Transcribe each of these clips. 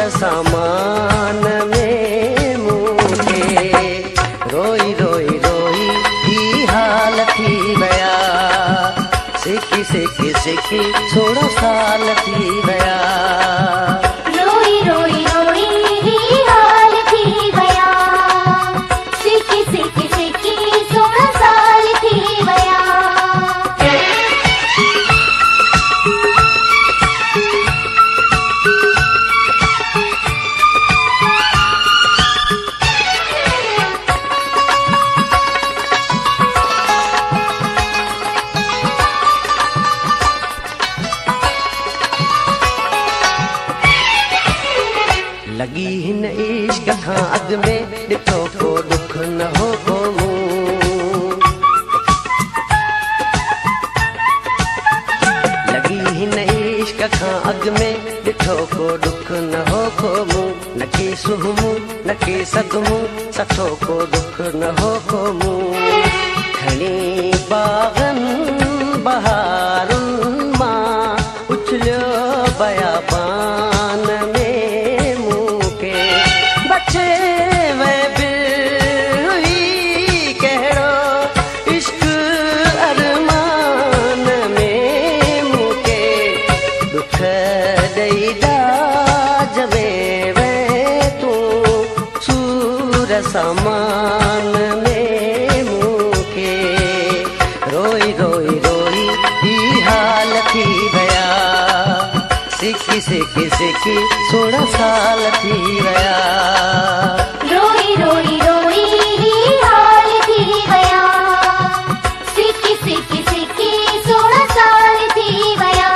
सामान में मूंखे रोई रोई रोई ही हाल थी विया सिकी सिकी सिकी 16 साल थी विया रोई रोई रोई ही हाल थी विया सिकी सिकी सिकी 16 साल थी विया लगी हिन इश्क खां अॻ में ॾिठो को दुख न हो को मूं लगी हिन इश्क खां अॻ में ॾिठो को दुख न हो को मूं न के सुहमूं न के सदमूं सठो को दुख न हो को मूं खणी बाग़नि बहारुनि मां उछलियो बयाबान में सामान में मूंखे रोई रोई रोई ही हाल थी विया सिकी सिकी सिकी 16 साल थी विया रोई रोई रोई ही हाल थी विया सिकी सिकी सिकी 16 साल थी विया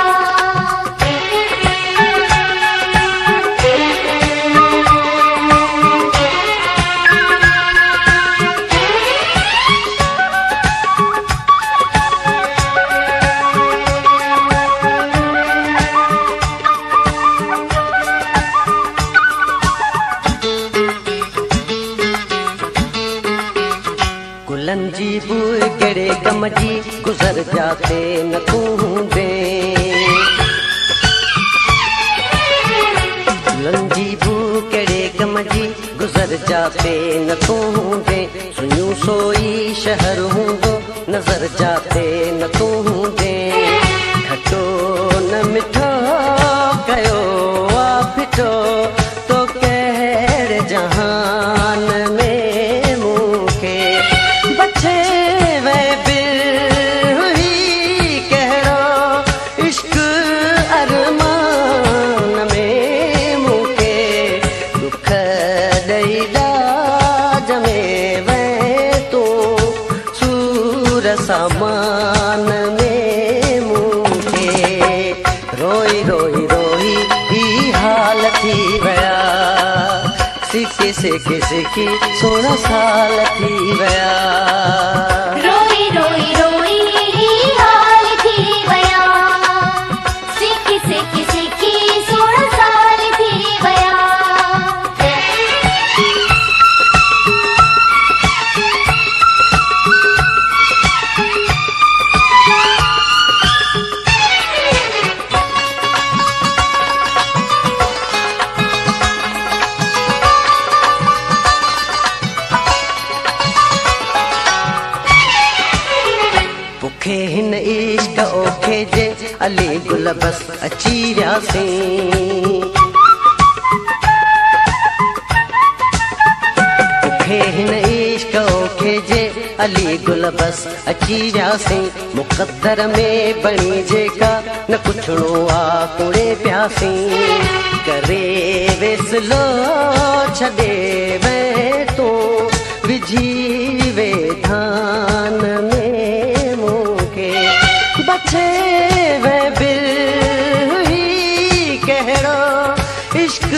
गुलन जी बूर कहिड़े कम जी गुज़र जाते न तूं हूंदे गुलन जी बूर कहिड़े कम जी गुज़र जाते न तूं हूंदे सुनियूं सोई शहर हूंदो नज़र जाते न तूं हूंदे खटो न मिठो कयो आ फिटो तो कहिड़े जहान में सामान में मूंखे रोई रोई रोई ही हाल थी विया सिकी सिकी सिकी 16 साल थी विया रोई रोई रोई ही हाल थी विया सिकी सिकी सिकी 16 साल थी विया बुखे हिन इश्क ओखे जे अली गुल बस अची वियासीं बुखे हिन इश्क ओखे जे अली गुल बस अची वियासीं मुक़द्दर में बणी जेका न पुछणो आ कुड़े पियासीं करे वेसलो छॾे वे तो विझी वे धान में बचे वे बिरही कहिड़ो इश्क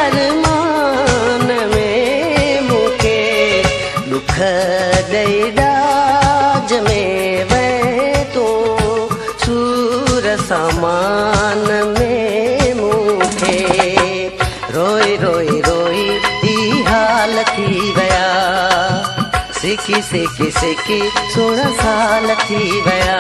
अरमान में मूंखे दुख ॾेई डाज में वे तो सूर सामान में मूंखे रोई रोई रोई ही हाल थी विया सिकी सिकी सिकी 16 साल थी विया